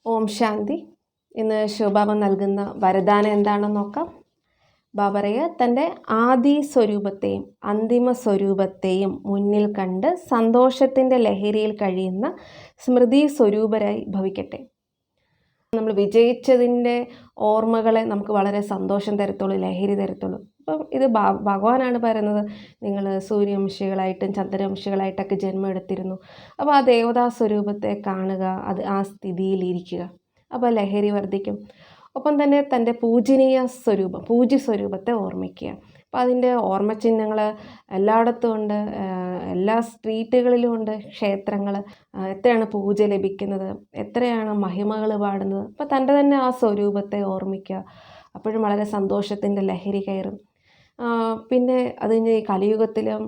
ഓം ശാന്തി. ഇന്ന് ശിവബാബ നൽകുന്ന വരദാനം എന്താണെന്ന് നോക്കാം. ബാബറയെ തൻ്റെ ആദി സ്വരൂപത്തെയും അന്തിമ സ്വരൂപത്തെയും മുന്നിൽ കണ്ട് സന്തോഷത്തിൻ്റെ ലഹരിയിൽ കഴിയുന്ന സ്മൃതി സ്വരൂപരായി ഭവിക്കട്ടെ. നമ്മൾ വിജയിച്ചതിൻ്റെ ഓർമ്മകളെ നമുക്ക് വളരെ സന്തോഷം തരത്തുള്ളൂ, ലഹരി തരത്തുള്ളൂ. അപ്പം ഇത് ഭഗവാനാണ് പറയുന്നത്, നിങ്ങൾ സൂര്യവംശികളായിട്ടും ചന്ദ്രവംശികളായിട്ടൊക്കെ ജന്മം എടുത്തിരുന്നു. അപ്പോൾ ആ ദേവതാ സ്വരൂപത്തെ കാണുക, അത് ആ സ്ഥിതിയിലിരിക്കുക. അപ്പോൾ ലഹരി വർദ്ധിക്കും. ഒപ്പം തന്നെ തൻ്റെ പൂജനീയ സ്വരൂപം, പൂജ്യ സ്വരൂപത്തെ ഓർമ്മിക്കുക. അപ്പോൾ അതിൻ്റെ ഓർമ്മ ചിഹ്നങ്ങൾ എല്ലായിടത്തും ഉണ്ട്, എല്ലാ സ്ട്രീറ്റുകളിലും ഉണ്ട് ക്ഷേത്രങ്ങൾ. എത്രയാണ് പൂജ ലഭിക്കുന്നത്, എത്രയാണ് മഹിമകൾ പാടുന്നത്. അപ്പോൾ തൻ്റെ തന്നെ ആ സ്വരൂപത്തെ ഓർമ്മിക്കുക. അപ്പോഴും വളരെ സന്തോഷത്തിൻ്റെ ലഹരി കയറും. പിന്നെ അതിന് ഈ കലിയുഗത്തിലും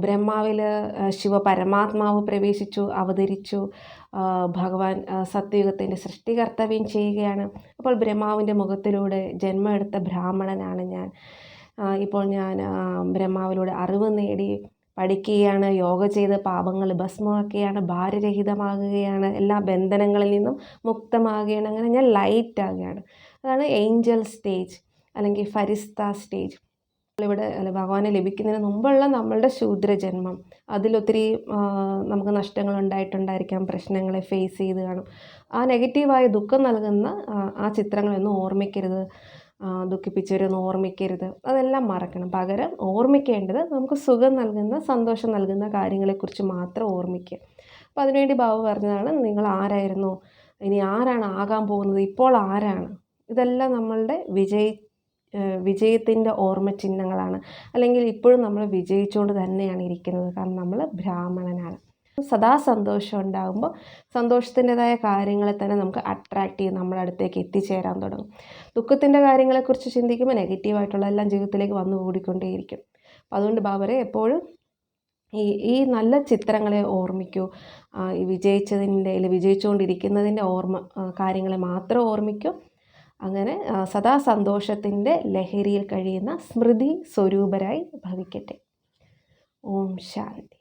ബ്രഹ്മാവിൽ ശിവ പരമാത്മാവ് പ്രവേശിച്ചു, അവതരിച്ചു. ഭഗവാൻ സത്യയുഗത്തിൻ്റെ സൃഷ്ടികർത്തവ്യം ചെയ്യുകയാണ്. അപ്പോൾ ബ്രഹ്മാവിൻ്റെ മുഖത്തിലൂടെ ജന്മം എടുത്ത ബ്രാഹ്മണനാണ് ഞാൻ. ഇപ്പോൾ ഞാൻ ബ്രഹ്മാവിലൂടെ അറിവ് നേടി പഠിക്കുകയാണ്, യോഗ ചെയ്ത് പാപങ്ങൾ ഭസ്മമാക്കുകയാണ്, ഭാരരഹിതമാകുകയാണ്, എല്ലാ ബന്ധനങ്ങളിൽ നിന്നും മുക്തമാകുകയാണ്. അങ്ങനെ ഞാൻ ലൈറ്റ് ആകുകയാണ്. അതാണ് ഏഞ്ചൽ സ്റ്റേജ് അല്ലെങ്കിൽ ഫരിസ്ത സ്റ്റേജ്. ഇവിടെ ഭഗവാനെ ലഭിക്കുന്നതിന് മുമ്പുള്ള നമ്മളുടെ ശൂദ്രജന്മം, അതിലൊത്തിരി നമുക്ക് നഷ്ടങ്ങൾ ഉണ്ടായിട്ടുണ്ടായിരിക്കാം, പ്രശ്നങ്ങളെ ഫേസ് ചെയ്ത് കാണും. ആ നെഗറ്റീവായ ദുഃഖം നൽകുന്ന ആ ചിത്രങ്ങളൊന്നും ഓർമ്മിക്കരുത്, ദുഃഖിപ്പിച്ചവരൊന്നും ഓർമ്മിക്കരുത്. അതെല്ലാം മറക്കണം. പകരം ഓർമ്മിക്കേണ്ടത് നമുക്ക് സുഖം നൽകുന്ന, സന്തോഷം നൽകുന്ന കാര്യങ്ങളെക്കുറിച്ച് മാത്രം ഓർമ്മിക്കുക. അപ്പോൾ അതിനുവേണ്ടി ബാബു പറഞ്ഞതാണ്, നിങ്ങൾ ആരായിരുന്നു, ഇനി ആരാണ് ആകാൻ പോകുന്നത്, ഇപ്പോൾ ആരാണ്. ഇതെല്ലാം നമ്മളുടെ വിജയത്തിൻ്റെ ഓർമ്മ ചിഹ്നങ്ങളാണ്. അല്ലെങ്കിൽ ഇപ്പോഴും നമ്മൾ വിജയിച്ചുകൊണ്ട് തന്നെയാണ് ഇരിക്കുന്നത്. കാരണം നമ്മൾ ബ്രാഹ്മണനാണ്. സദാ സന്തോഷം ഉണ്ടാകുമ്പോൾ സന്തോഷത്തിൻ്റെതായ കാര്യങ്ങളെ തന്നെ നമുക്ക് അട്രാക്റ്റ് ചെയ്ത് നമ്മുടെ അടുത്തേക്ക് എത്തിച്ചേരാൻ തുടങ്ങും. ദുഃഖത്തിൻ്റെ കാര്യങ്ങളെക്കുറിച്ച് ചിന്തിക്കുമ്പോൾ നെഗറ്റീവായിട്ടുള്ള എല്ലാം ജീവിതത്തിലേക്ക് വന്നു കൂടിക്കൊണ്ടേയിരിക്കും. അപ്പോൾ അതുകൊണ്ട് ബാബറെ എപ്പോഴും ഈ നല്ല ചിത്രങ്ങളെ ഓർമ്മിക്കൂ. ഈ വിജയിച്ചതിൻ്റെ അല്ലെങ്കിൽ വിജയിച്ചുകൊണ്ടിരിക്കുന്നതിൻ്റെ കാര്യങ്ങളെ മാത്രം ഓർമ്മിക്കൂ. അങ്ങനെ സദാ സന്തോഷത്തിൻ്റെ ലഹരിയിൽ കഴിയുന്ന സ്മൃതി സ്വരൂപരായി ഭവിക്കട്ടെ. ഓം ശാന്തി.